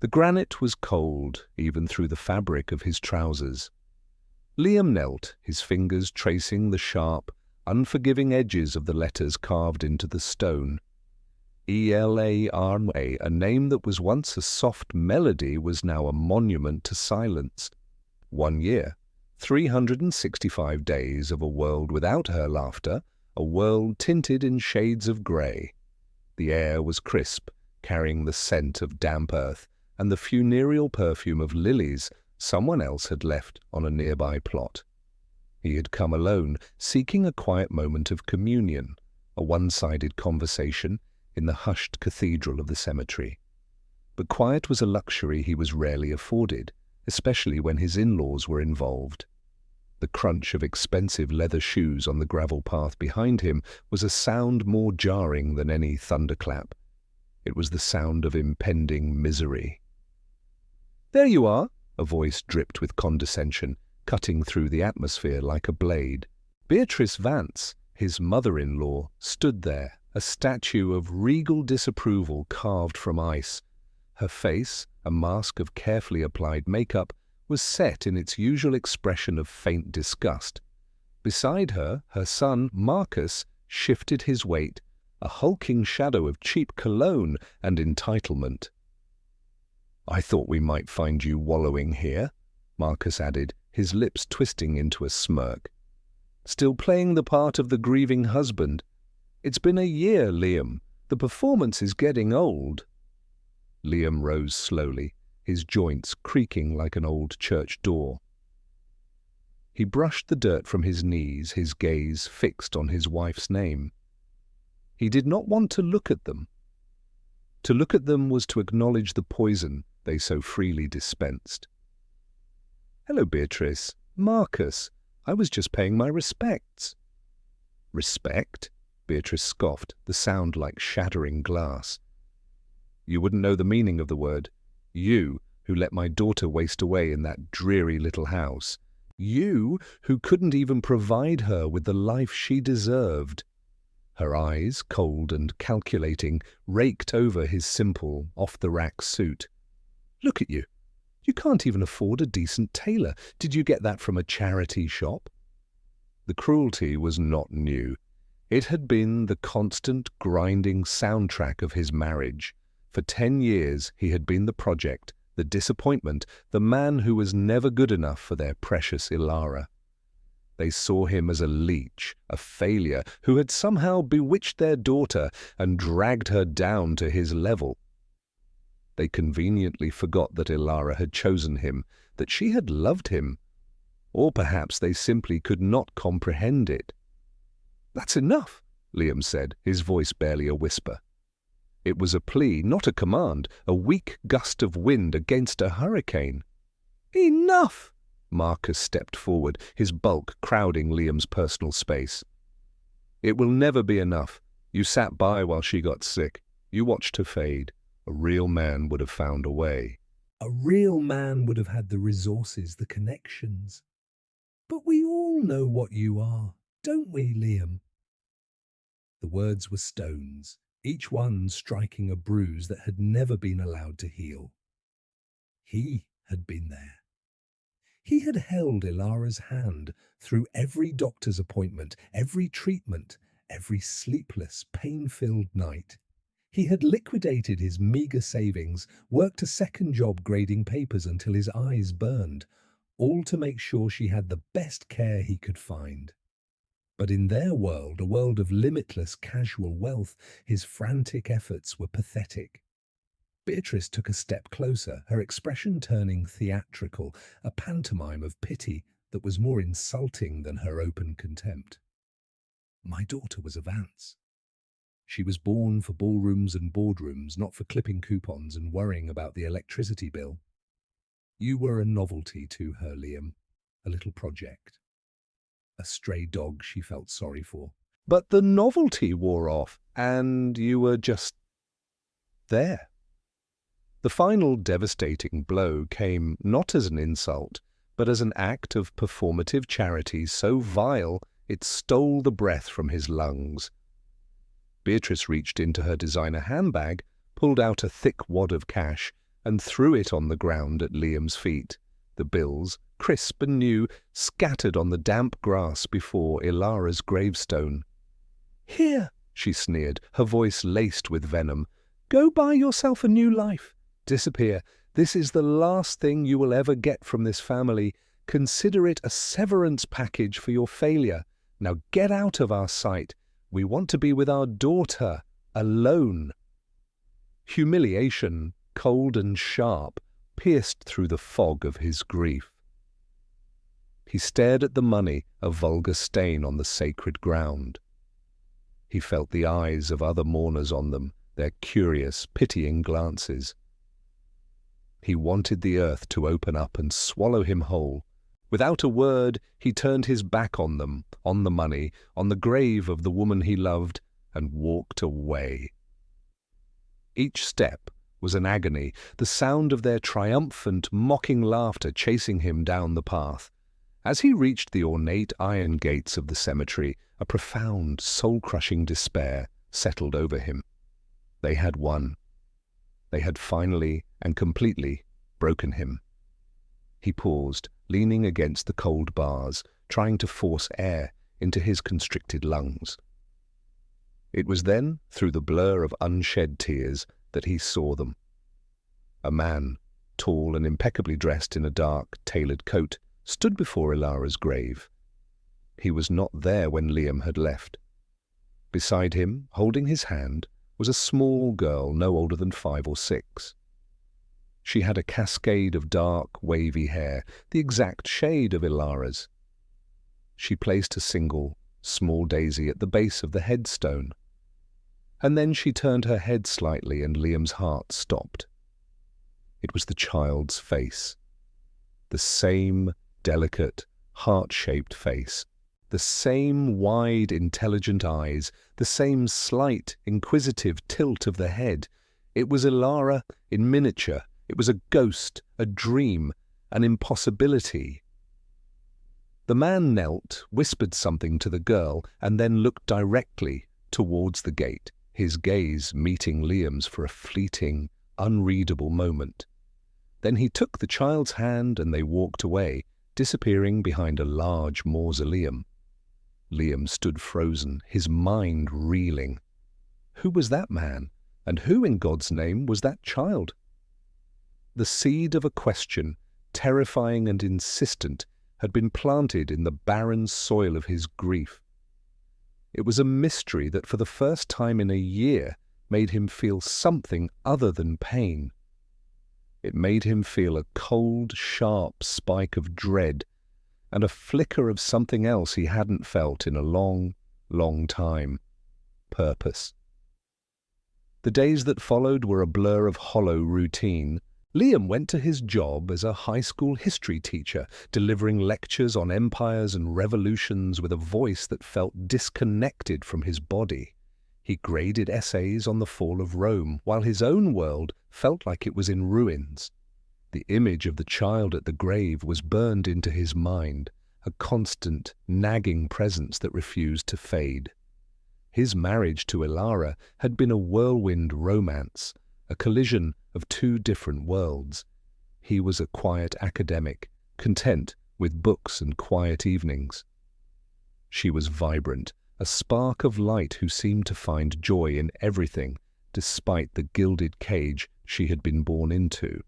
The granite was cold, even through the fabric of his trousers. Liam knelt, his fingers tracing the sharp, unforgiving edges of the letters carved into the stone. Elara, a name that was once a soft melody, was now a monument to silence. 1 year, 365 days of a world without her laughter, a world tinted in shades of grey. The air was crisp, carrying the scent of damp earth and the funereal perfume of lilies someone else had left on a nearby plot. He had come alone, seeking a quiet moment of communion, a one-sided conversation in the hushed cathedral of the cemetery. But quiet was a luxury he was rarely afforded, especially when his in-laws were involved. The crunch of expensive leather shoes on the gravel path behind him was a sound more jarring than any thunderclap. It was the sound of impending misery. "There you are," a voice dripped with condescension, cutting through the atmosphere like a blade. Beatrice Vance, his mother-in-law, stood there, a statue of regal disapproval carved from ice. Her face, a mask of carefully applied makeup, was set in its usual expression of faint disgust. Beside her, her son, Marcus, shifted his weight, a hulking shadow of cheap cologne and entitlement. "I thought we might find you wallowing here," Marcus added, his lips twisting into a smirk. "Still playing the part of the grieving husband. It's been a year, Liam. The performance is getting old." Liam rose slowly, his joints creaking like an old church door. He brushed the dirt from his knees, his gaze fixed on his wife's name. He did not want to look at them. To look at them was to acknowledge the poison they so freely dispensed. "Hello, Beatrice. Marcus. I was just paying my respects." "Respect?" Beatrice scoffed, the sound like shattering glass. "You wouldn't know the meaning of the word. You, who let my daughter waste away in that dreary little house. You, who couldn't even provide her with the life she deserved." Her eyes, cold and calculating, raked over his simple, off-the-rack suit. "Look at you. You can't even afford a decent tailor. Did you get that from a charity shop?" The cruelty was not new. It had been the constant, grinding soundtrack of his marriage. For 10 years he had been the project, the disappointment, the man who was never good enough for their precious Elara. They saw him as a leech, a failure, who had somehow bewitched their daughter and dragged her down to his level. They conveniently forgot that Elara had chosen him, that she had loved him. Or perhaps they simply could not comprehend it. "That's enough," Liam said, his voice barely a whisper. It was a plea, not a command, a weak gust of wind against a hurricane. "Enough!" Marcus stepped forward, his bulk crowding Liam's personal space. "It will never be enough. You sat by while she got sick. You watched her fade. A real man would have found a way." "A real man would have had the resources, the connections. But we all know what you are, don't we, Liam?" The words were stones, each one striking a bruise that had never been allowed to heal. He had been there. He had held Elara's hand through every doctor's appointment, every treatment, every sleepless, pain-filled night. He had liquidated his meagre savings, worked a second job grading papers until his eyes burned, all to make sure she had the best care he could find. But in their world, a world of limitless casual wealth, his frantic efforts were pathetic. Beatrice took a step closer, her expression turning theatrical, a pantomime of pity that was more insulting than her open contempt. "My daughter was a Vance. She was born for ballrooms and boardrooms, not for clipping coupons and worrying about the electricity bill. You were a novelty to her, Liam, a little project. A stray dog she felt sorry for." "But the novelty wore off, and you were just there." The final devastating blow came not as an insult, but as an act of performative charity so vile it stole the breath from his lungs. Beatrice reached into her designer handbag, pulled out a thick wad of cash, and threw it on the ground at Liam's feet. The bills, crisp and new, scattered on the damp grass before Ilara's gravestone. "Here," she sneered, her voice laced with venom. "Go buy yourself a new life. Disappear. This is the last thing you will ever get from this family. Consider it a severance package for your failure. Now get out of our sight. We want to be with our daughter, alone." Humiliation, cold and sharp, pierced through the fog of his grief. He stared at the money, a vulgar stain on the sacred ground. He felt the eyes of other mourners on them, their curious, pitying glances. He wanted the earth to open up and swallow him whole. Without a word, he turned his back on them, on the money, on the grave of the woman he loved, and walked away. Each step was an agony, the sound of their triumphant, mocking laughter chasing him down the path. As he reached the ornate iron gates of the cemetery, a profound, soul-crushing despair settled over him. They had won. They had finally and completely broken him. He paused, leaning against the cold bars, trying to force air into his constricted lungs. It was then, through the blur of unshed tears, that he saw them. A man, tall and impeccably dressed in a dark, tailored coat, stood before Ilara's grave. He was not there when Liam had left. Beside him, holding his hand, was a small girl no older than 5 or 6. She had a cascade of dark, wavy hair, the exact shade of Ilara's. She placed a single, small daisy at the base of the headstone. And then she turned her head slightly and Liam's heart stopped. It was the child's face. The same delicate, heart-shaped face. The same wide, intelligent eyes. The same slight, inquisitive tilt of the head. It was Ilara in miniature. It was a ghost, a dream, an impossibility. The man knelt, whispered something to the girl, and then looked directly towards the gate, his gaze meeting Liam's for a fleeting, unreadable moment. Then he took the child's hand and they walked away, disappearing behind a large mausoleum. Liam stood frozen, his mind reeling. Who was that man? And who, in God's name, was that child? The seed of a question, terrifying and insistent, had been planted in the barren soil of his grief. It was a mystery that for the first time in a year made him feel something other than pain. It made him feel a cold, sharp spike of dread and a flicker of something else he hadn't felt in a long, long time. Purpose. The days that followed were a blur of hollow routine. Liam went to his job as a high school history teacher, delivering lectures on empires and revolutions with a voice that felt disconnected from his body. He graded essays on the fall of Rome, while his own world felt like it was in ruins. The image of the child at the grave was burned into his mind, a constant, nagging presence that refused to fade. His marriage to Ilara had been a whirlwind romance, a collision of 2 different worlds. He was a quiet academic, content with books and quiet evenings. She was vibrant, a spark of light who seemed to find joy in everything, despite the gilded cage she had been born into.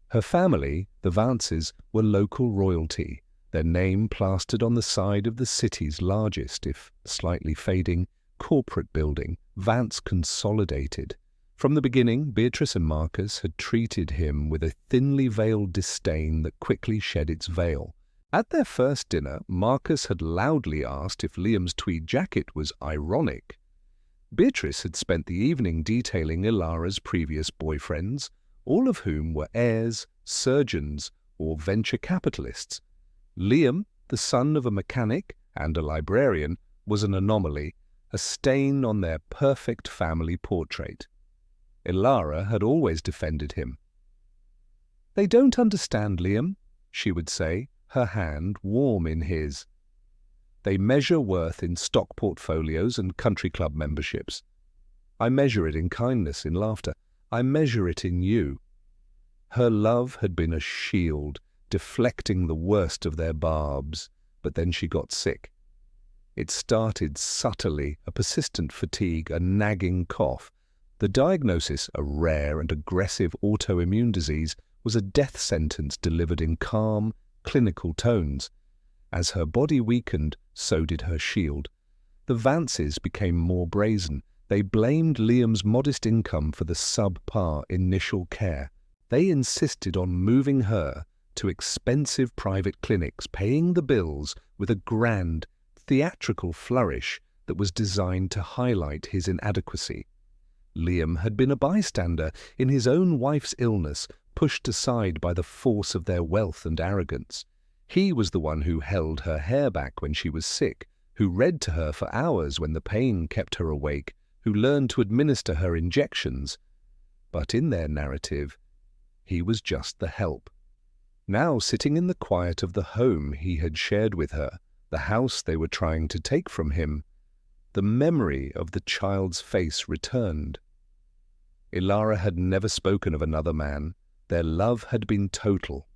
Her family, the Vances, were local royalty, their name plastered on the side of the city's largest, if slightly fading, corporate building, Vance Consolidated. From the beginning, Beatrice and Marcus had treated him with a thinly veiled disdain that quickly shed its veil. At their first dinner, Marcus had loudly asked if Liam's tweed jacket was ironic. Beatrice had spent the evening detailing Ilara's previous boyfriends, all of whom were heirs, surgeons, or venture capitalists. Liam, the son of a mechanic and a librarian, was an anomaly, a stain on their perfect family portrait. Ilara had always defended him. "They don't understand, Liam," she would say, her hand warm in his. "They measure worth in stock portfolios and country club memberships. I measure it in kindness, in laughter. I measure it in you. Her love had been a shield, deflecting the worst of their barbs, but then she got sick. It started subtly, a persistent fatigue, a nagging cough. The diagnosis, a rare and aggressive autoimmune disease, was a death sentence delivered in calm, clinical tones. As her body weakened, so did her shield. The Vances became more brazen. They blamed Liam's modest income for the subpar initial care. They insisted on moving her to expensive private clinics, paying the bills with a grand, theatrical flourish that was designed to highlight his inadequacy. Liam had been a bystander in his own wife's illness, pushed aside by the force of their wealth and arrogance. He was the one who held her hair back when she was sick, who read to her for hours when the pain kept her awake, who learned to administer her injections. But in their narrative, he was just the help. Now, sitting in the quiet of the home he had shared with her, the house they were trying to take from him, the memory of the child's face returned. Ilara had never spoken of another man. Their love had been total,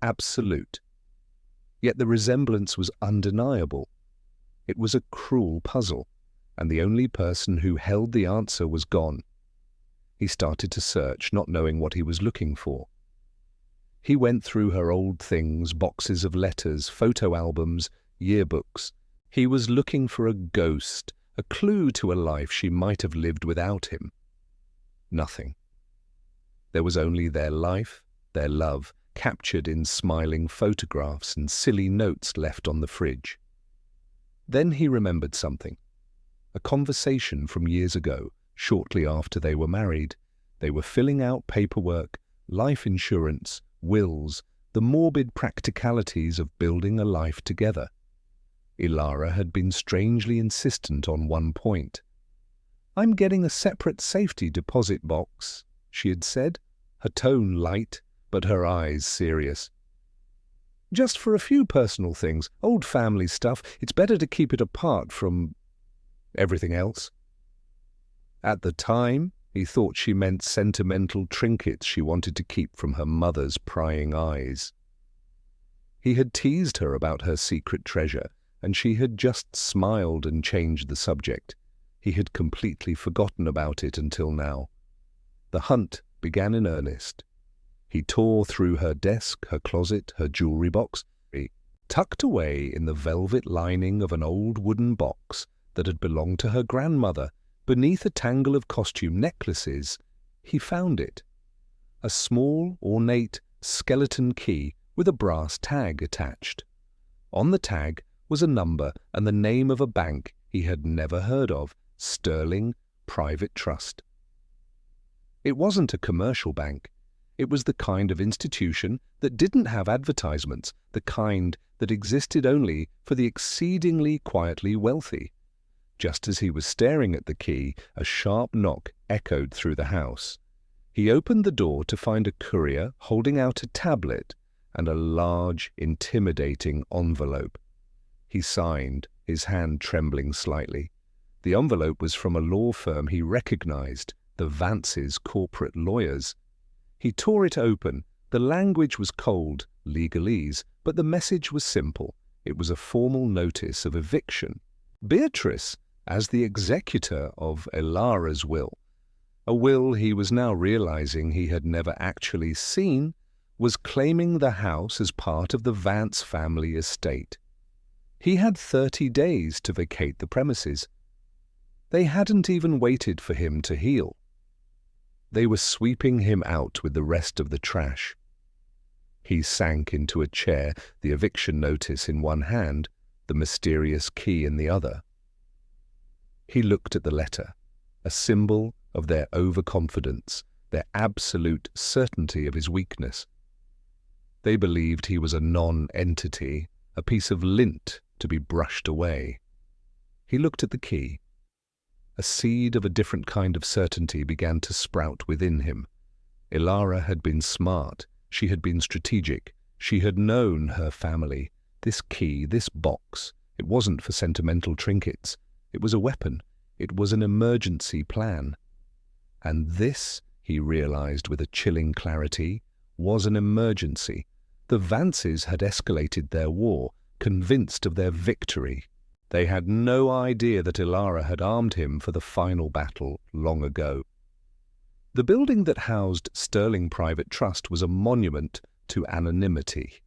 absolute. Yet the resemblance was undeniable. It was a cruel puzzle, and the only person who held the answer was gone. He started to search, not knowing what he was looking for. He went through her old things, boxes of letters, photo albums, yearbooks. He was looking for a ghost, a clue to a life she might have lived without him. Nothing. There was only their life, their love, captured in smiling photographs and silly notes left on the fridge. Then he remembered something. A conversation from years ago, shortly after they were married. They were filling out paperwork, life insurance, wills, the morbid practicalities of building a life together. Ilara had been strangely insistent on one point. "I'm getting a separate safety deposit box," she had said, her tone light, but her eyes serious. "Just for a few personal things, old family stuff. It's better to keep it apart from everything else." At the time, he thought she meant sentimental trinkets she wanted to keep from her mother's prying eyes. He had teased her about her secret treasure, and she had just smiled and changed the subject. He had completely forgotten about it until now. The hunt began in earnest. He tore through her desk, her closet, her jewelry box. Tucked away in the velvet lining of an old wooden box that had belonged to her grandmother, beneath a tangle of costume necklaces, he found it. A small, ornate, skeleton key with a brass tag attached. On the tag was a number and the name of a bank he had never heard of, Sterling Private Trust. It wasn't a commercial bank. It was the kind of institution that didn't have advertisements, the kind that existed only for the exceedingly quietly wealthy. Just as he was staring at the key, a sharp knock echoed through the house. He opened the door to find a courier holding out a tablet and a large, intimidating envelope. He signed, his hand trembling slightly. The envelope was from a law firm he recognized, the Vances corporate lawyers. He tore it open. The language was cold, legalese, but the message was simple. It was a formal notice of eviction. Beatrice, as the executor of Ilara's will, a will he was now realizing he had never actually seen, was claiming the house as part of the Vance family estate. He had 30 days to vacate the premises. They hadn't even waited for him to heal. They were sweeping him out with the rest of the trash. He sank into a chair, the eviction notice in one hand, the mysterious key in the other. He looked at the letter, a symbol of their overconfidence, their absolute certainty of his weakness. They believed he was a non-entity, a piece of lint to be brushed away. He looked at the key. A seed of a different kind of certainty began to sprout within him. Ilara had been smart. She had been strategic. She had known her family. This key, this box, it wasn't for sentimental trinkets. It was a weapon. It was an emergency plan. And this, he realized with a chilling clarity, was an emergency. The Vances had escalated their war, convinced of their victory. They had no idea that Ilara had armed him for the final battle long ago. The building that housed Sterling Private Trust was a monument to anonymity.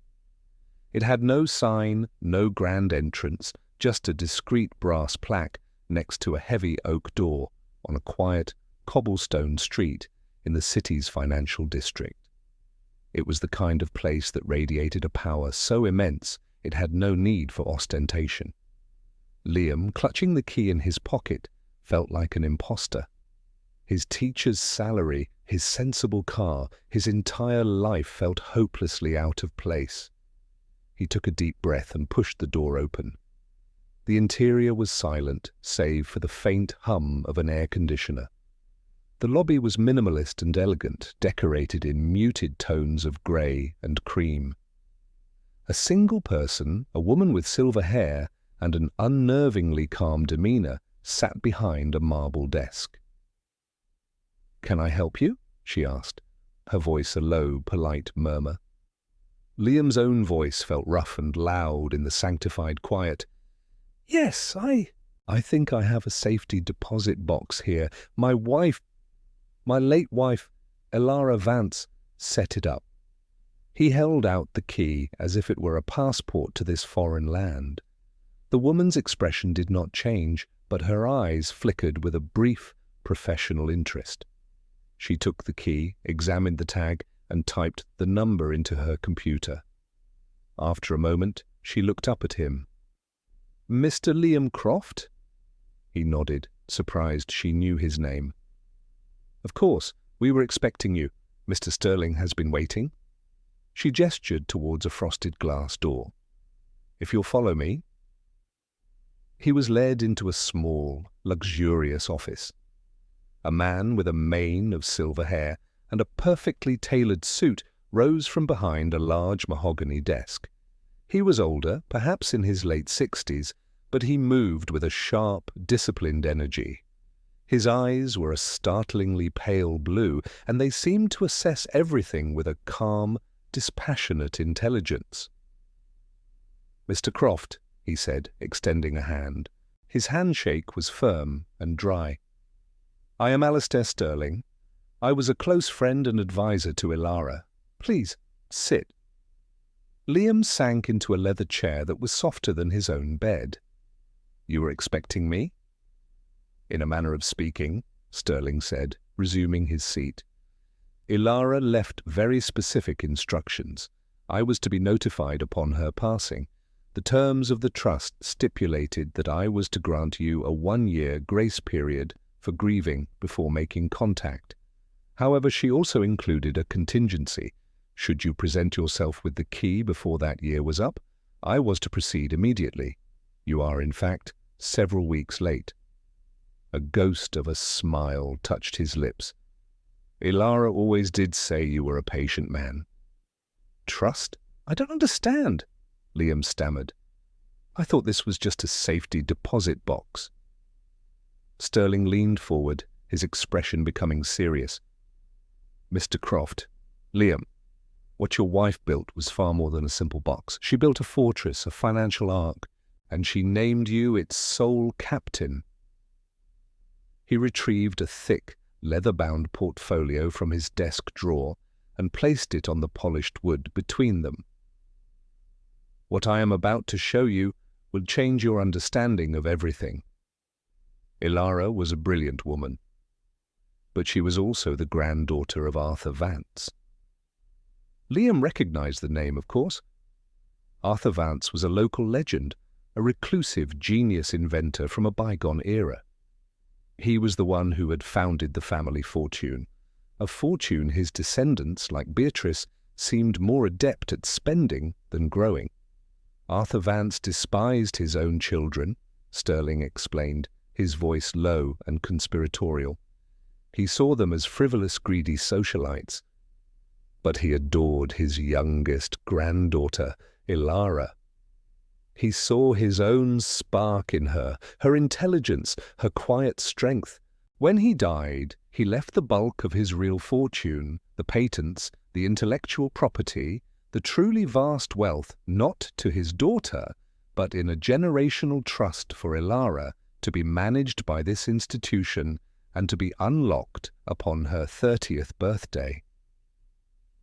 It had no sign, no grand entrance, just a discreet brass plaque next to a heavy oak door on a quiet, cobblestone street in the city's financial district. It was the kind of place that radiated a power so immense it had no need for ostentation. Liam, clutching the key in his pocket, felt like an imposter. His teacher's salary, his sensible car, his entire life felt hopelessly out of place. He took a deep breath and pushed the door open. The interior was silent, save for the faint hum of an air conditioner. The lobby was minimalist and elegant, decorated in muted tones of grey and cream. A single person, a woman with silver hair and an unnervingly calm demeanour, sat behind a marble desk. "Can I help you?" she asked, her voice a low, polite murmur. Liam's own voice felt rough and loud in the sanctified quiet. "Yes, I think I have a safety deposit box here. My late wife, Ilara Vance, set it up." He held out the key as if it were a passport to this foreign land. The woman's expression did not change, but her eyes flickered with a brief, professional interest. She took the key, examined the tag, and typed the number into her computer. After a moment, she looked up at him. "Mr. Liam Croft?" He nodded, surprised she knew his name. "Of course, we were expecting you. Mr. Sterling has been waiting." She gestured towards a frosted glass door. "If you'll follow me." He was led into a small, luxurious office. A man with a mane of silver hair and a perfectly tailored suit rose from behind a large mahogany desk. He was older, perhaps in his late 60s, but he moved with a sharp, disciplined energy. His eyes were a startlingly pale blue, and they seemed to assess everything with a calm, dispassionate intelligence. "Mr. Croft," he said, extending a hand. His handshake was firm and dry. "I am Alistair Sterling. I was a close friend and advisor to Ilara. Please, sit." Liam sank into a leather chair that was softer than his own bed. "You were expecting me?" "In a manner of speaking," Sterling said, resuming his seat. "Ilara left very specific instructions. I was to be notified upon her passing. The terms of the trust stipulated that I was to grant you a 1-year grace period for grieving before making contact. However, she also included a contingency. Should you present yourself with the key before that year was up, I was to proceed immediately. You are, in fact, several weeks late." A ghost of a smile touched his lips. "Ilara always did say you were a patient man." "Trust? I don't understand," Liam stammered. "I thought this was just a safety deposit box." Sterling leaned forward, his expression becoming serious. "Mr. Croft, Liam, what your wife built was far more than a simple box. She built a fortress, a financial ark, and she named you its sole captain." He retrieved a thick, leather-bound portfolio from his desk drawer and placed it on the polished wood between them. "What I am about to show you will change your understanding of everything." Ilara was a brilliant woman, but she was also the granddaughter of Arthur Vance. Liam recognized the name, of course. Arthur Vance was a local legend, a reclusive genius inventor from a bygone era. He was the one who had founded the family fortune, a fortune his descendants, like Beatrice, seemed more adept at spending than growing. Arthur Vance despised his own children, Sterling explained, his voice low and conspiratorial. He saw them as frivolous, greedy socialites. But he adored his youngest granddaughter, Ilara. He saw his own spark in her, her intelligence, her quiet strength. When he died, he left the bulk of his real fortune, the patents, the intellectual property, the truly vast wealth, not to his daughter, but in a generational trust for Ilara to be managed by this institution and to be unlocked upon her 30th birthday.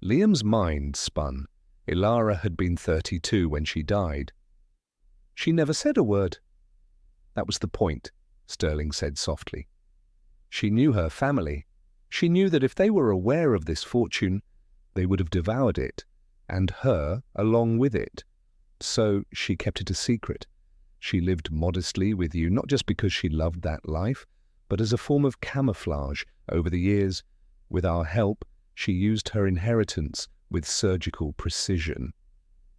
Liam's mind spun. Ilara had been 32 when she died. She never said a word. That was the point, Sterling said softly. She knew her family. She knew that if they were aware of this fortune, they would have devoured it, and her along with it. So she kept it a secret. She lived modestly with you, not just because she loved that life, but as a form of camouflage. Over the years, with our help, she used her inheritance with surgical precision.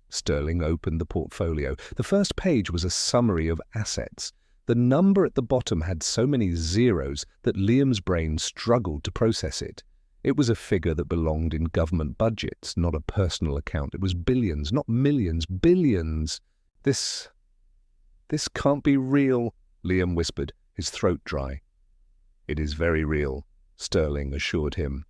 Sterling opened the portfolio. The first page was a summary of assets. The number at the bottom had so many zeros that Liam's brain struggled to process it. It was a figure that belonged in government budgets, not a personal account. It was billions, not millions, billions. This can't be real, Liam whispered, his throat dry. It is very real, Sterling assured him.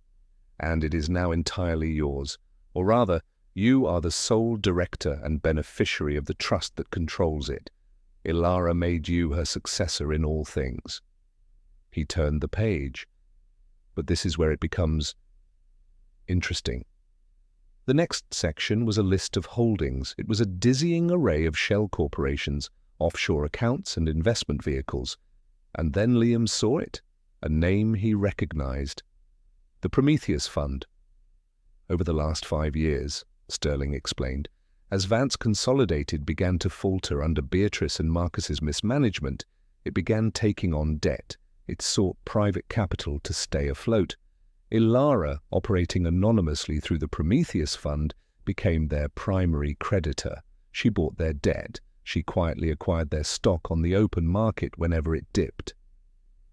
And it is now entirely yours. Or rather, you are the sole director and beneficiary of the trust that controls it. Ilara made you her successor in all things. He turned the page. But this is where it becomes interesting. The next section was a list of holdings. It was a dizzying array of shell corporations, offshore accounts and investment vehicles. And then Liam saw it, a name he recognized. The Prometheus Fund. Over the last 5 years, Sterling explained, as Vance Consolidated began to falter under Beatrice and Marcus's mismanagement, it began taking on debt. It sought private capital to stay afloat. Ilara, operating anonymously through the Prometheus Fund, became their primary creditor. She bought their debt. She quietly acquired their stock on the open market whenever it dipped.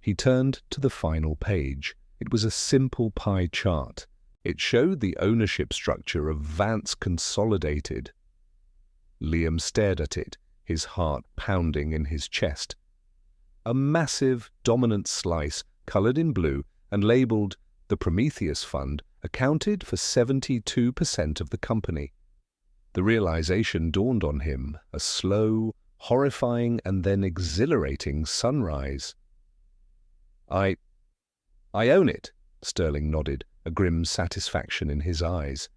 He turned to the final page. It was a simple pie chart. It showed the ownership structure of Vance Consolidated. Liam stared at it, his heart pounding in his chest. A massive, dominant slice, coloured in blue and labelled the Prometheus Fund, accounted for 72% of the company. The realization dawned on him, a slow, horrifying and then exhilarating sunrise. I own it, Sterling nodded, a grim satisfaction in his eyes.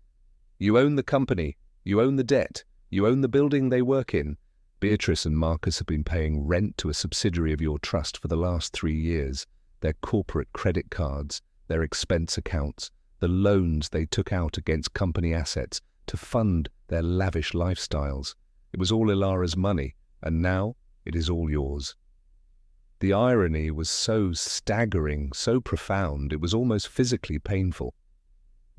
You own the company, you own the debt, you own the building they work in. Beatrice and Marcus have been paying rent to a subsidiary of your trust for the last 3 years. Their corporate credit cards, their expense accounts, the loans they took out against company assets to fund their lavish lifestyles. It was all Ilara's money, and now it is all yours. The irony was so staggering, so profound, it was almost physically painful.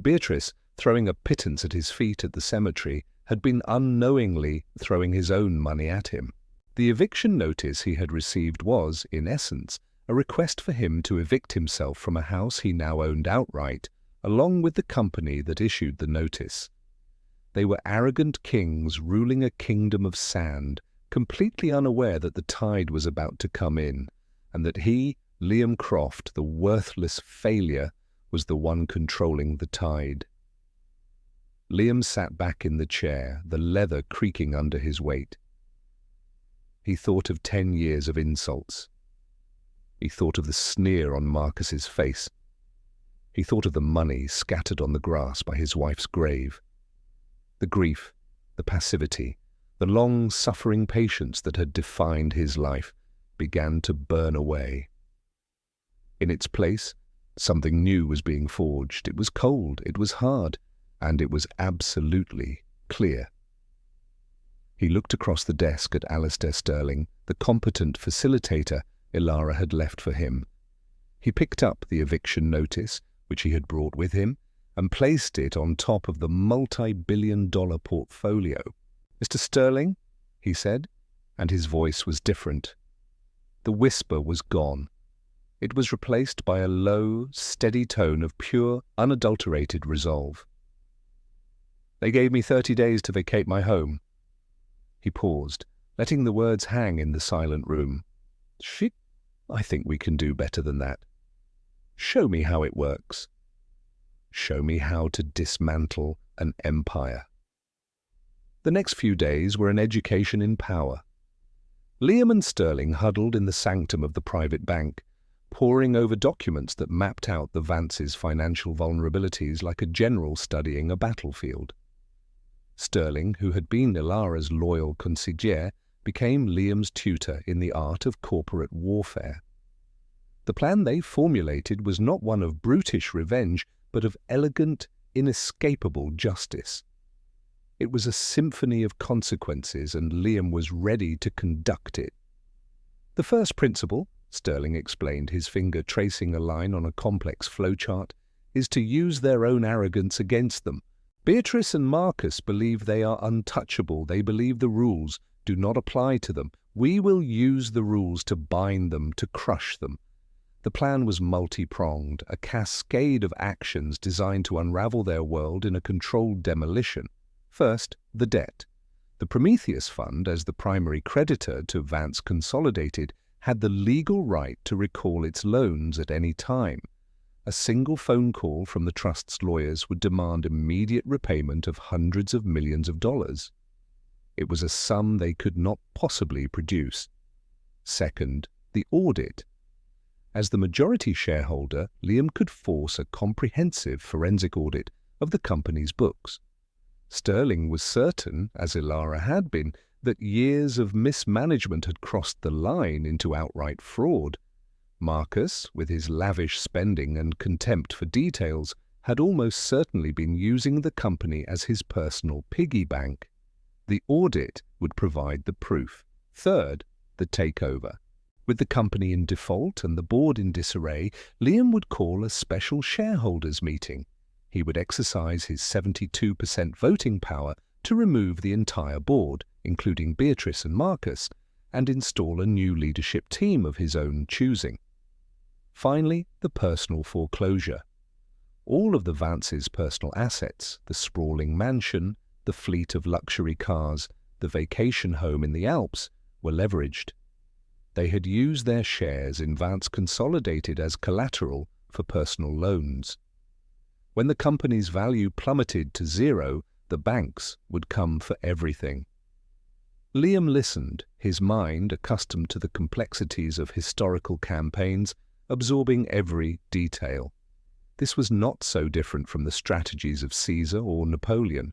Beatrice, throwing a pittance at his feet at the cemetery, had been unknowingly throwing his own money at him. The eviction notice he had received was, in essence, a request for him to evict himself from a house he now owned outright, along with the company that issued the notice. They were arrogant kings ruling a kingdom of sand, completely unaware that the tide was about to come in, and that he, Liam Croft, the worthless failure, was the one controlling the tide. Liam sat back in the chair, the leather creaking under his weight. He thought of 10 years of insults. He thought of the sneer on Marcus's face. He thought of the money scattered on the grass by his wife's grave. The grief, the passivity, the long-suffering patience that had defined his life began to burn away. In its place, something new was being forged. It was cold, it was hard, and it was absolutely clear. He looked across the desk at Alistair Sterling, the competent facilitator Ilara had left for him. He picked up the eviction notice, which he had brought with him, and placed it on top of the multi-billion-dollar portfolio. "Mr. Sterling," he said, and his voice was different. The whisper was gone. It was replaced by a low, steady tone of pure, unadulterated resolve. "They gave me 30 days to vacate my home." He paused, letting the words hang in the silent room. "Shit, I think we can do better than that. Show me how it works." Show me how to dismantle an empire. The next few days were an education in power. Liam and Sterling huddled in the sanctum of the private bank, poring over documents that mapped out the Vance's financial vulnerabilities like a general studying a battlefield. Sterling, who had been Ilara's loyal consigliere, became Liam's tutor in the art of corporate warfare. The plan they formulated was not one of brutish revenge, but of elegant, inescapable justice. It was a symphony of consequences, and Liam was ready to conduct it. The first principle, Sterling explained, his finger tracing a line on a complex flowchart, is to use their own arrogance against them. Beatrice and Marcus believe they are untouchable. They believe the rules do not apply to them. We will use the rules to bind them, to crush them. The plan was multi-pronged, a cascade of actions designed to unravel their world in a controlled demolition. First, the debt. The Prometheus Fund, as the primary creditor to Vance Consolidated, had the legal right to recall its loans at any time. A single phone call from the trust's lawyers would demand immediate repayment of hundreds of millions of dollars. It was a sum they could not possibly produce. Second, the audit. As the majority shareholder, Liam could force a comprehensive forensic audit of the company's books. Sterling was certain, as Ilara had been, that years of mismanagement had crossed the line into outright fraud. Marcus, with his lavish spending and contempt for details, had almost certainly been using the company as his personal piggy bank. The audit would provide the proof. Third, the takeover. With the company in default and the board in disarray, Liam would call a special shareholders meeting. He would exercise his 72% voting power to remove the entire board, including Beatrice and Marcus, and install a new leadership team of his own choosing. Finally, the personal foreclosure. All of the Vance's personal assets, the sprawling mansion, the fleet of luxury cars, the vacation home in the Alps, were leveraged. They had used their shares in Vance Consolidated as collateral for personal loans. When the company's value plummeted to zero, the banks would come for everything. Liam listened, his mind, accustomed to the complexities of historical campaigns, absorbing every detail. This was not so different from the strategies of Caesar or Napoleon.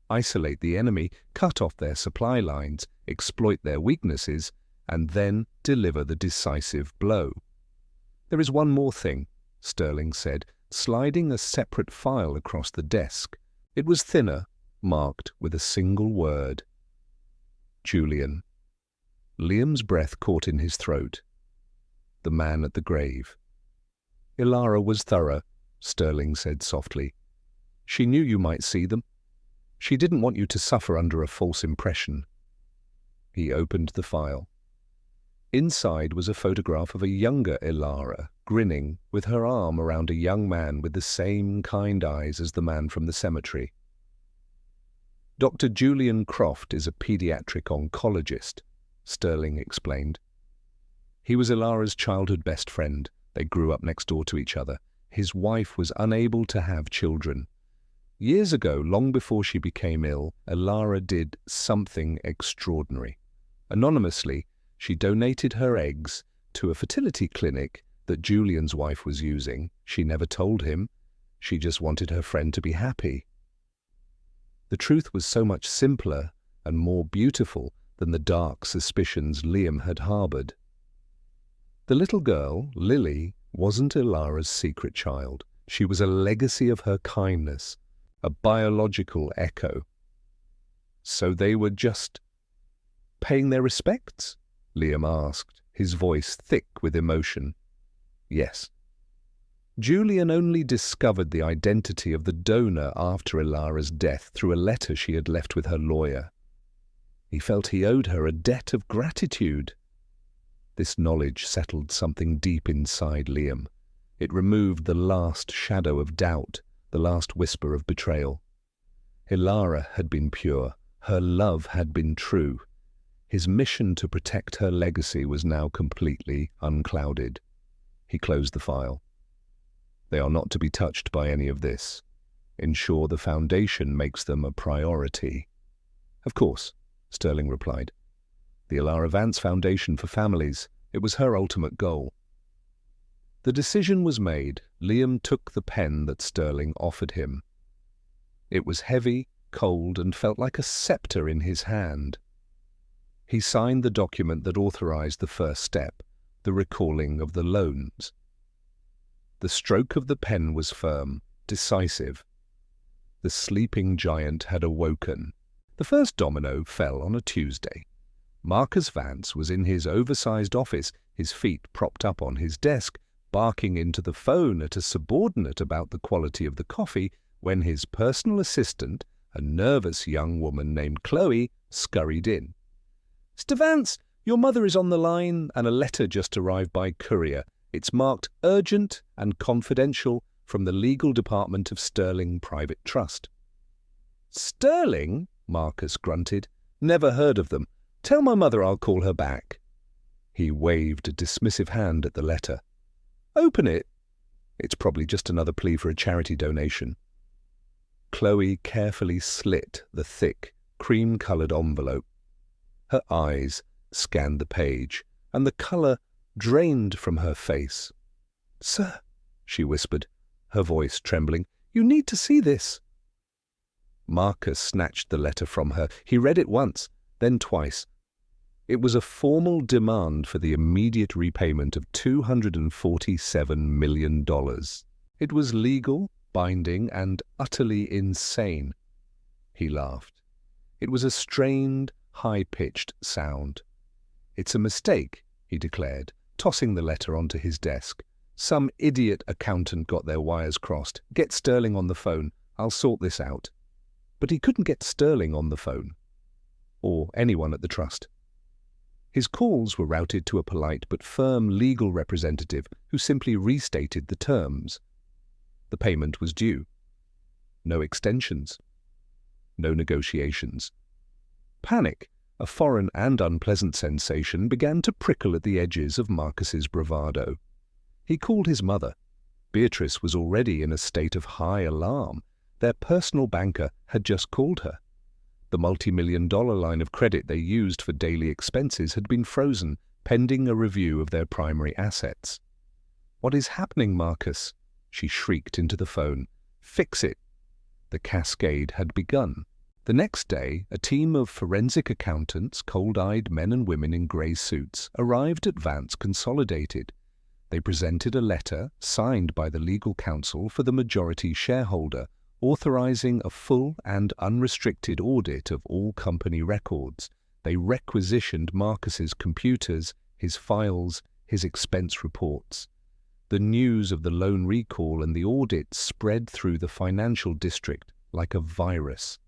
Isolate the enemy, cut off their supply lines, exploit their weaknesses, and then deliver the decisive blow. "There is one more thing," Sterling said, sliding a separate file across the desk. It was thinner, marked with a single word. Julian. Liam's breath caught in his throat. The man at the grave. "Ilara was thorough," Sterling said softly. "She knew you might see them. She didn't want you to suffer under a false impression." He opened the file. Inside was a photograph of a younger Ilara, grinning, with her arm around a young man with the same kind eyes as the man from the cemetery. "Dr. Julian Croft is a pediatric oncologist," Sterling explained. "He was Ilara's childhood best friend. They grew up next door to each other. His wife was unable to have children. Years ago, long before she became ill, Ilara did something extraordinary. Anonymously, she donated her eggs to a fertility clinic that Julian's wife was using. She never told him. She just wanted her friend to be happy. The truth was so much simpler and more beautiful than the dark suspicions Liam had harbored. The little girl, Lily, wasn't Ilara's secret child. She was a legacy of her kindness, a biological echo. "So they were just paying their respects?" Liam asked, his voice thick with emotion. "Yes." Julian only discovered the identity of the donor after Ilara's death through a letter she had left with her lawyer. He felt he owed her a debt of gratitude. This knowledge settled something deep inside Liam. It removed the last shadow of doubt, the last whisper of betrayal. Ilara had been pure. Her love had been true. His mission to protect her legacy was now completely unclouded. He closed the file. They are not to be touched by any of this. Ensure the foundation makes them a priority. Of course, Sterling replied. The Alara Vance Foundation for Families, it was her ultimate goal. The decision was made. Liam took the pen that Sterling offered him. It was heavy, cold, and felt like a scepter in his hand. He signed the document that authorized the first step, the recalling of the loans. The stroke of the pen was firm, decisive. The sleeping giant had awoken. The first domino fell on a Tuesday. Marcus Vance was in his oversized office, his feet propped up on his desk, barking into the phone at a subordinate about the quality of the coffee, when his personal assistant, a nervous young woman named Chloe, scurried in. "Mr. Vance, your mother is on the line, and a letter just arrived by courier. It's marked urgent and confidential from the legal department of Sterling Private Trust." "Sterling?" Marcus grunted. "Never heard of them. Tell my mother I'll call her back." He waved a dismissive hand at the letter. "Open it. It's probably just another plea for a charity donation." Chloe carefully slit the thick, cream-coloured envelope. Her eyes scanned the page, and the colour drained from her face. "Sir," she whispered, her voice trembling, "you need to see this." Marcus snatched the letter from her. He read it once, then twice. It was a formal demand for the immediate repayment of $247 million. It was legal, binding, and utterly insane. He laughed. It was a strained, high-pitched sound. "It's a mistake," he declared, tossing the letter onto his desk. "Some idiot accountant got their wires crossed. Get Sterling on the phone. I'll sort this out." But he couldn't get Sterling on the phone, or anyone at the trust. His calls were routed to a polite but firm legal representative who simply restated the terms. The payment was due. No extensions. No negotiations. Panic, a foreign and unpleasant sensation, began to prickle at the edges of Marcus's bravado. He called his mother. Beatrice was already in a state of high alarm. Their personal banker had just called her. The multi-million-dollar line of credit they used for daily expenses had been frozen, pending a review of their primary assets. "What is happening, Marcus?" she shrieked into the phone. "Fix it." The cascade had begun. The next day, a team of forensic accountants, cold-eyed men and women in grey suits, arrived at Vance Consolidated. They presented a letter, signed by the legal counsel for the majority shareholder, authorizing a full and unrestricted audit of all company records. They requisitioned Marcus's computers, his files, his expense reports. The news of the loan recall and the audit spread through the financial district like a virus.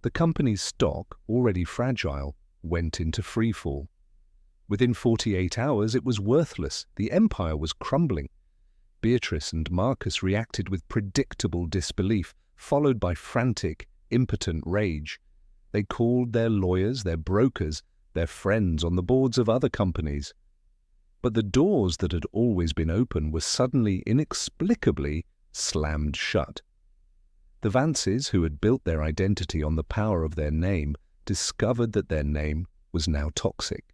The company's stock, already fragile, went into freefall. Within 48 hours it was worthless. The empire was crumbling. Beatrice and Marcus reacted with predictable disbelief, followed by frantic, impotent rage. They called their lawyers, their brokers, their friends on the boards of other companies. But the doors that had always been open were suddenly, inexplicably, slammed shut. The Vances, who had built their identity on the power of their name, discovered that their name was now toxic.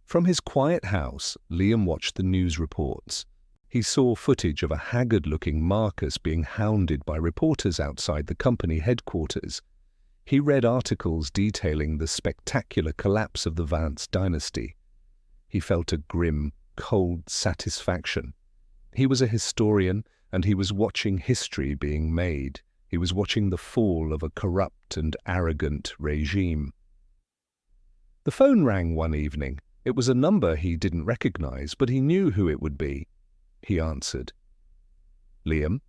From his quiet house, Liam watched the news reports. He saw footage of a haggard-looking Marcus being hounded by reporters outside the company headquarters. He read articles detailing the spectacular collapse of the Vance dynasty. He felt a grim, cold satisfaction. He was a historian, and he was watching history being made. He was watching the fall of a corrupt and arrogant regime. The phone rang one evening. It was a number he didn't recognize, but he knew who it would be. He answered. "Liam?"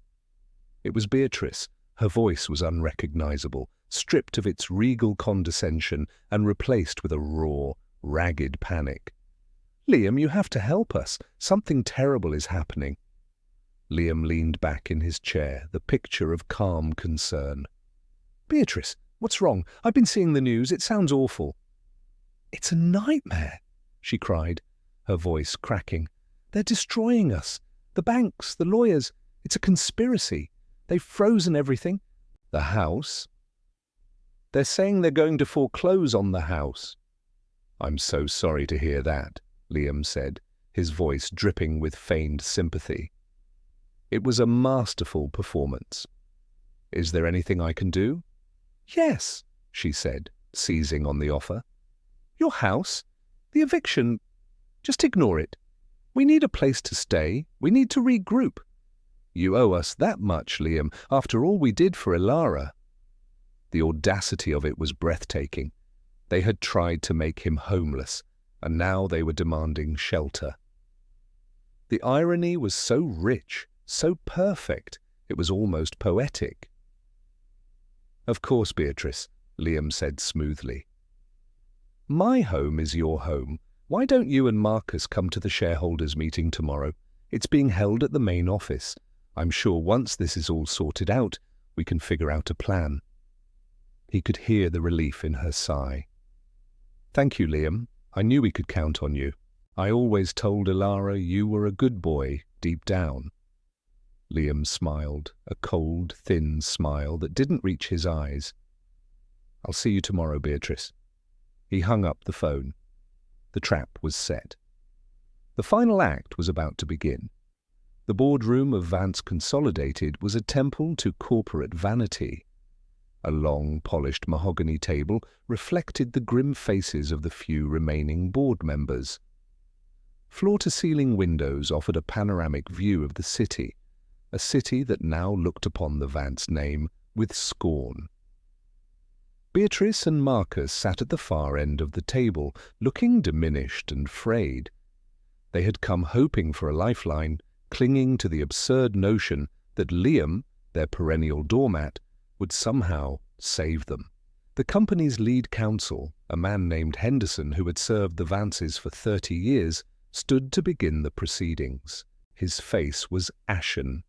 It was Beatrice. Her voice was unrecognizable, stripped of its regal condescension and replaced with a raw, ragged panic. "Liam, you have to help us. Something terrible is happening." Liam leaned back in his chair, the picture of calm concern. "Beatrice, what's wrong? I've been seeing the news. It sounds awful." "It's a nightmare," she cried, her voice cracking. "They're destroying us. The banks, the lawyers. It's a conspiracy. They've frozen everything. The house? They're saying they're going to foreclose on the house. I'm so sorry to hear that, Liam said, his voice dripping with feigned sympathy. It was a masterful performance. Is there anything I can do? Yes, she said, seizing on the offer. Your house? The eviction? Just ignore it. We need a place to stay. We need to regroup. You owe us that much, Liam, after all we did for Ilara. The audacity of it was breathtaking. They had tried to make him homeless, and now they were demanding shelter. The irony was so rich, so perfect, it was almost poetic. Of course, Beatrice, Liam said smoothly. My home is your home. Why don't you and Marcus come to the shareholders' meeting tomorrow? It's being held at the main office. I'm sure once this is all sorted out, we can figure out a plan. He could hear the relief in her sigh. Thank you, Liam. I knew we could count on you. I always told Ilara you were a good boy, deep down. Liam smiled, a cold, thin smile that didn't reach his eyes. I'll see you tomorrow, Beatrice. He hung up the phone. The trap was set. The final act was about to begin. The boardroom of Vance Consolidated was a temple to corporate vanity. A long, polished mahogany table reflected the grim faces of the few remaining board members. Floor-to-ceiling windows offered a panoramic view of the city, a city that now looked upon the Vance name with scorn. Beatrice and Marcus sat at the far end of the table, looking diminished and frayed. They had come hoping for a lifeline, clinging to the absurd notion that Liam, their perennial doormat, would somehow save them. The company's lead counsel, a man named Henderson who had served the Vances for 30 years, stood to begin the proceedings. His face was ashen.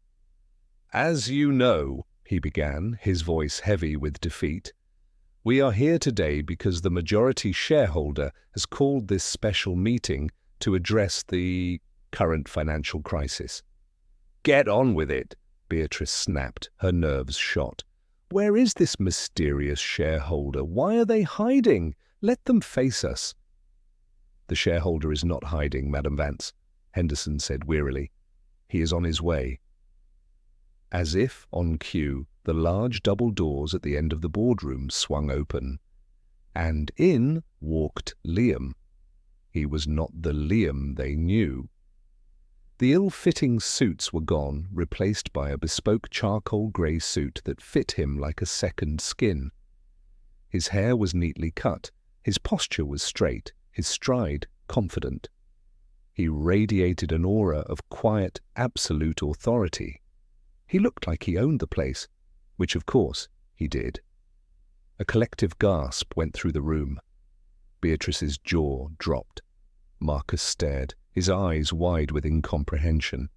As you know, he began, his voice heavy with defeat, we are here today because the majority shareholder has called this special meeting to address the current financial crisis. Get on with it, Beatrice snapped, her nerves shot. Where is this mysterious shareholder? Why are they hiding? Let them face us. The shareholder is not hiding, Madam Vance, Henderson said wearily. He is on his way. As if on cue, the large double doors at the end of the boardroom swung open, and in walked Liam. He was not the Liam they knew. The ill-fitting suits were gone, replaced by a bespoke charcoal grey suit that fit him like a second skin. His hair was neatly cut, his posture was straight, his stride confident. He radiated an aura of quiet, absolute authority. He looked like he owned the place, which of course he did. A collective gasp went through the room. Beatrice's jaw dropped. Marcus stared, his eyes wide with incomprehension.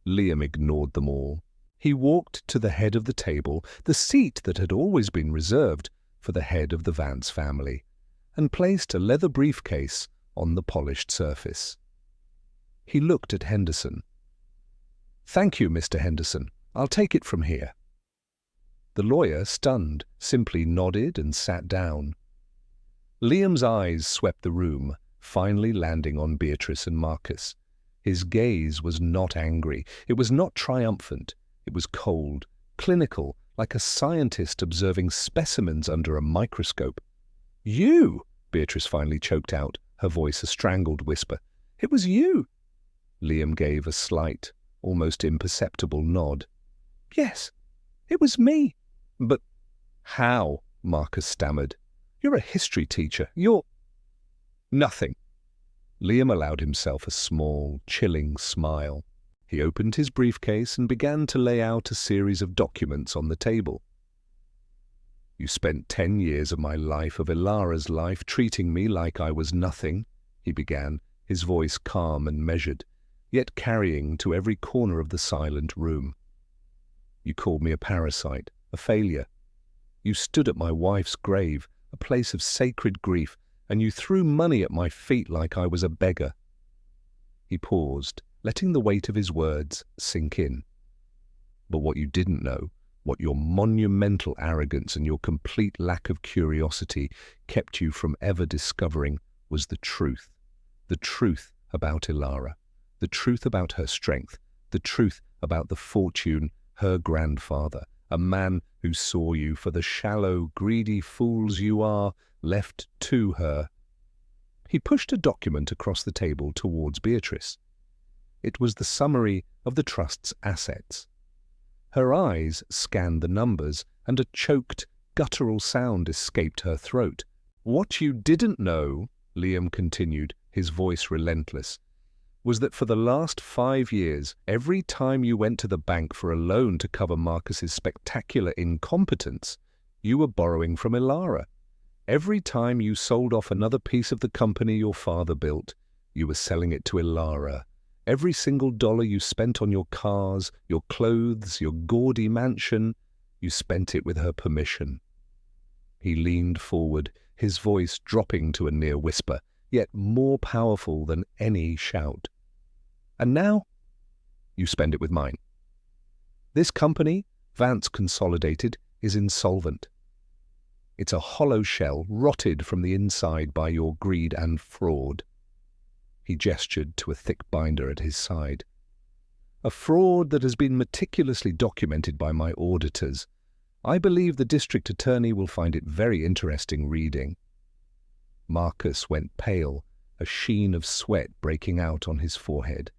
Liam ignored them all. He walked to the head of the table, the seat that had always been reserved for the head of the Vance family, and placed a leather briefcase on the polished surface. He looked at Henderson. Thank you, Mr. Henderson. I'll take it from here. The lawyer, stunned, simply nodded and sat down. Liam's eyes swept the room, finally landing on Beatrice and Marcus. His gaze was not angry. It was not triumphant. It was cold, clinical, like a scientist observing specimens under a microscope. You! Beatrice finally choked out, her voice a strangled whisper. It was you! Liam gave a slight, almost imperceptible nod. Yes, it was me. But how? Marcus stammered. You're a history teacher. You're... Nothing. Liam allowed himself a small, chilling smile. He opened his briefcase and began to lay out a series of documents on the table. You spent 10 years of my life, of Ilara's life, treating me like I was nothing, he began, his voice calm and measured, yet carrying to every corner of the silent room. You called me a parasite, a failure. You stood at my wife's grave, a place of sacred grief, and you threw money at my feet like I was a beggar. He paused, letting the weight of his words sink in. But what you didn't know, what your monumental arrogance and your complete lack of curiosity kept you from ever discovering, was the truth. The truth about Ilara, the truth about her strength, the truth about the fortune her grandfather, a man who saw you for the shallow, greedy fools you are, left to her. He pushed a document across the table towards Beatrice. It was the summary of the trust's assets. Her eyes scanned the numbers, and a choked, guttural sound escaped her throat. "What you didn't know," Liam continued, his voice relentless, "was that for the last 5 years, every time you went to the bank for a loan to cover Marcus's spectacular incompetence, you were borrowing from Ilara. Every time you sold off another piece of the company your father built, you were selling it to Ilara. Every single dollar you spent on your cars, your clothes, your gaudy mansion, you spent it with her permission." He leaned forward, his voice dropping to a near whisper, yet more powerful than any shout. "And now, you spend it with mine. This company, Vance Consolidated, is insolvent. It's a hollow shell, rotted from the inside by your greed and fraud." He gestured to a thick binder at his side. "A fraud that has been meticulously documented by my auditors. I believe the district attorney will find it very interesting reading." Marcus went pale, a sheen of sweat breaking out on his forehead.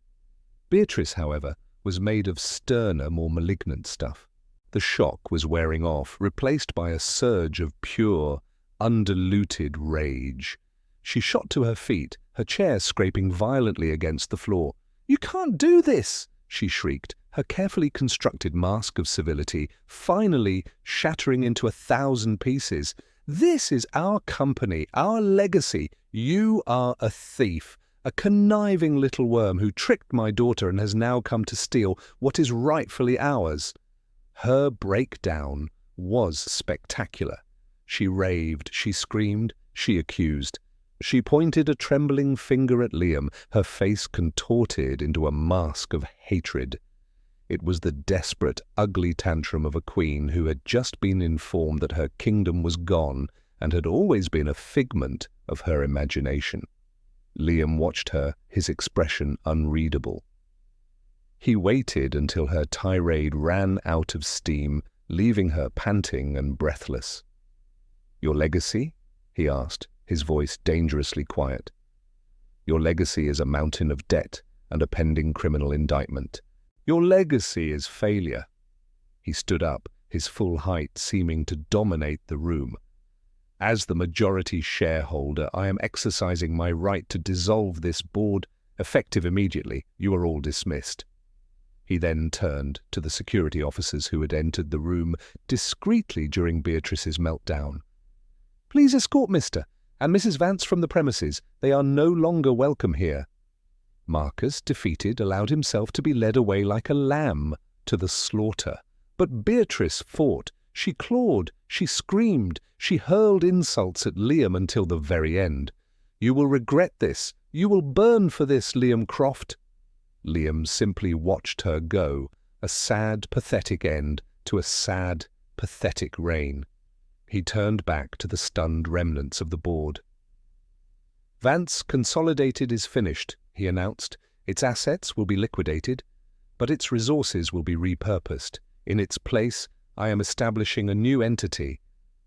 Beatrice, however, was made of sterner, more malignant stuff. The shock was wearing off, replaced by a surge of pure, undiluted rage. She shot to her feet, her chair scraping violently against the floor. "You can't do this!" she shrieked, her carefully constructed mask of civility finally shattering into 1,000 pieces. "This is our company, our legacy. You are a thief, a conniving little worm who tricked my daughter and has now come to steal what is rightfully ours." Her breakdown was spectacular. She raved, she screamed, she accused. She pointed a trembling finger at Liam, her face contorted into a mask of hatred. It was the desperate, ugly tantrum of a queen who had just been informed that her kingdom was gone and had always been a figment of her imagination. Liam watched her, his expression unreadable. He waited until her tirade ran out of steam, leaving her panting and breathless. "Your legacy?" he asked, his voice dangerously quiet. "Your legacy is a mountain of debt and a pending criminal indictment. Your legacy is failure." He stood up, his full height seeming to dominate the room. "As the majority shareholder, I am exercising my right to dissolve this board, effective immediately. You are all dismissed." He then turned to the security officers who had entered the room discreetly during Beatrice's meltdown. "Please escort Mr. and Mrs. Vance from the premises. They are no longer welcome here." Marcus, defeated, allowed himself to be led away like a lamb to the slaughter. But Beatrice fought. She clawed, she screamed, she hurled insults at Liam until the very end. "You will regret this. You will burn for this, Liam Croft." Liam simply watched her go, a sad, pathetic end to a sad, pathetic reign. He turned back to the stunned remnants of the board. "Vance Consolidated is finished," he announced. "Its assets will be liquidated, but its resources will be repurposed. In its place, I am establishing a new entity,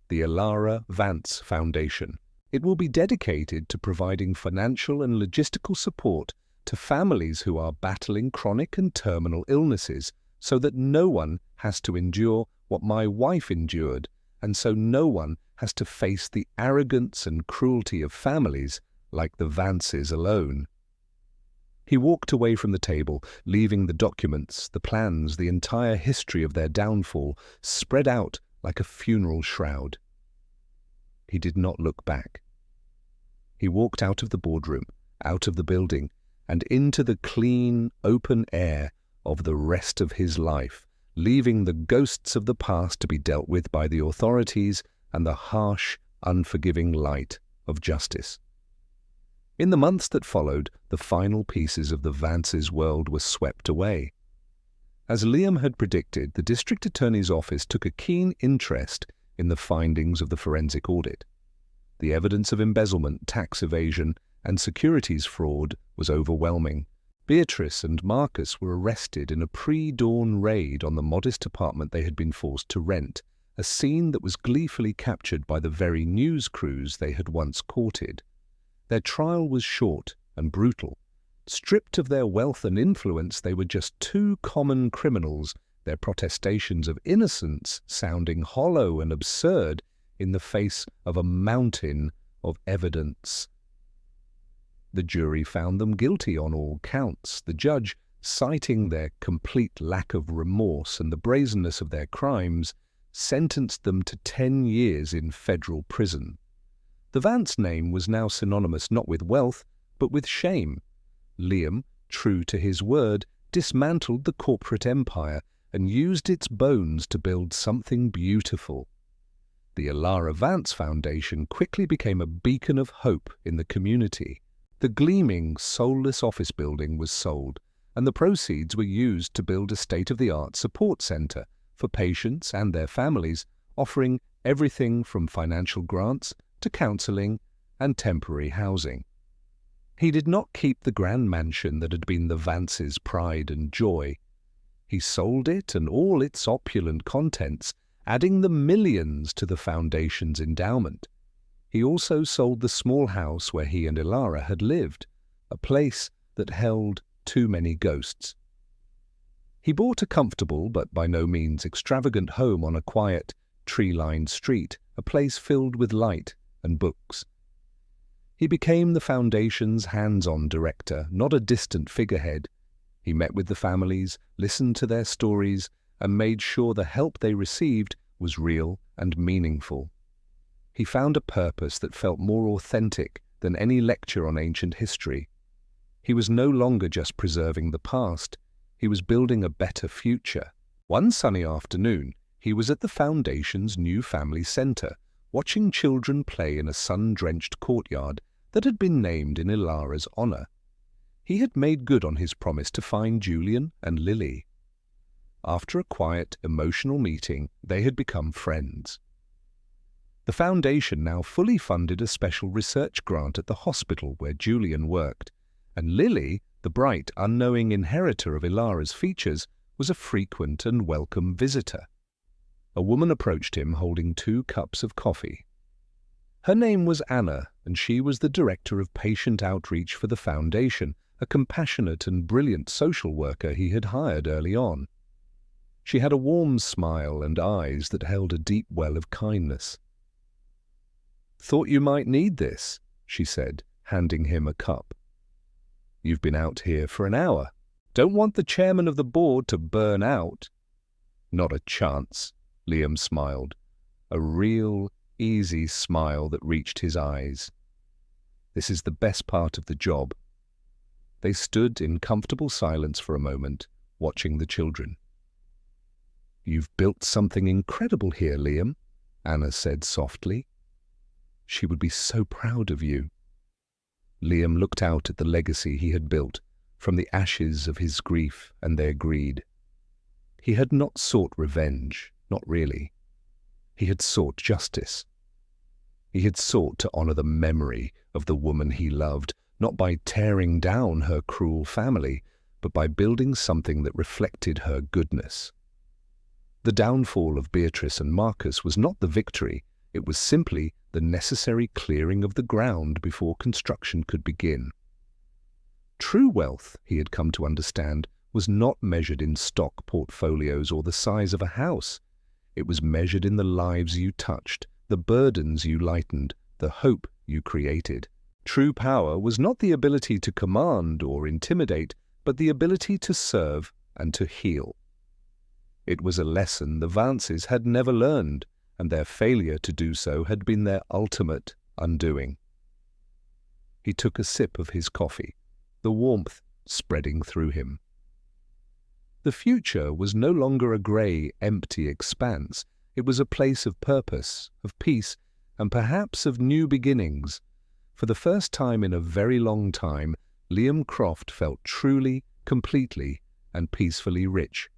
the Ilara Vance Foundation. It will be dedicated to providing financial and logistical support to families who are battling chronic and terminal illnesses, so that no one has to endure what my wife endured, and so no one has to face the arrogance and cruelty of families like the Vances alone." He walked away from the table, leaving the documents, the plans, the entire history of their downfall spread out like a funeral shroud. He did not look back. He walked out of the boardroom, out of the building, and into the clean, open air of the rest of his life, leaving the ghosts of the past to be dealt with by the authorities and the harsh, unforgiving light of justice. In the months that followed, the final pieces of the Vance's world were swept away. As Liam had predicted, the district attorney's office took a keen interest in the findings of the forensic audit. The evidence of embezzlement, tax evasion, and securities fraud was overwhelming. Beatrice and Marcus were arrested in a pre-dawn raid on the modest apartment they had been forced to rent, a scene that was gleefully captured by the very news crews they had once courted. Their trial was short and brutal. Stripped of their wealth and influence, they were just two common criminals, their protestations of innocence sounding hollow and absurd in the face of a mountain of evidence. The jury found them guilty on all counts, the judge, citing their complete lack of remorse and the brazenness of their crimes, sentenced them to 10 years in federal prison. The Vance name was now synonymous not with wealth, but with shame. Liam, true to his word, dismantled the corporate empire and used its bones to build something beautiful. The Elara Vance Foundation quickly became a beacon of hope in the community. The gleaming, soulless office building was sold, and the proceeds were used to build a state-of-the-art support center for patients and their families, offering everything from financial grants to counseling and temporary housing. He did not keep the grand mansion that had been the Vances' pride and joy. He sold it and all its opulent contents, adding the millions to the foundation's endowment. He also sold the small house where he and Elara had lived, a place that held too many ghosts. He bought a comfortable but by no means extravagant home on a quiet, tree-lined street, a place filled with light and books. He became the foundation's hands-on director, not a distant figurehead. He met with the families, listened to their stories, and made sure the help they received was real and meaningful. He found a purpose that felt more authentic than any lecture on ancient history. He was no longer just preserving the past, he was building a better future. One sunny afternoon, he was at the Foundation's new family center, watching children play in a sun-drenched courtyard that had been named in Elara's honor. He had made good on his promise to find Julian and Lily. After a quiet, emotional meeting, they had become friends. The Foundation now fully funded a special research grant at the hospital where Julian worked, and Lily, the bright, unknowing inheritor of Elara's features, was a frequent and welcome visitor. A woman approached him holding 2 cups of coffee. Her name was Anna, and she was the director of patient outreach for the Foundation, a compassionate and brilliant social worker he had hired early on. She had a warm smile and eyes that held a deep well of kindness. "Thought you might need this," she said, handing him a cup. "You've been out here for an hour. Don't want the chairman of the board to burn out." "Not a chance," Liam smiled, a real, easy smile that reached his eyes. "This is the best part of the job." They stood in comfortable silence for a moment, watching the children. "You've built something incredible here, Liam," Anna said softly. "She would be so proud of you." Liam looked out at the legacy he had built, from the ashes of his grief and their greed. He had not sought revenge, not really. He had sought justice. He had sought to honor the memory of the woman he loved, not by tearing down her cruel family, but by building something that reflected her goodness. The downfall of Beatrice and Marcus was not the victory, it was simply the necessary clearing of the ground before construction could begin. True wealth, he had come to understand, was not measured in stock portfolios or the size of a house. It was measured in the lives you touched, the burdens you lightened, the hope you created. True power was not the ability to command or intimidate, but the ability to serve and to heal. It was a lesson the Vances had never learned, and their failure to do so had been their ultimate undoing. He took a sip of his coffee, the warmth spreading through him. The future was no longer a grey, empty expanse. It was a place of purpose, of peace, and perhaps of new beginnings. For the first time in a very long time, Liam Croft felt truly, completely, and peacefully rich.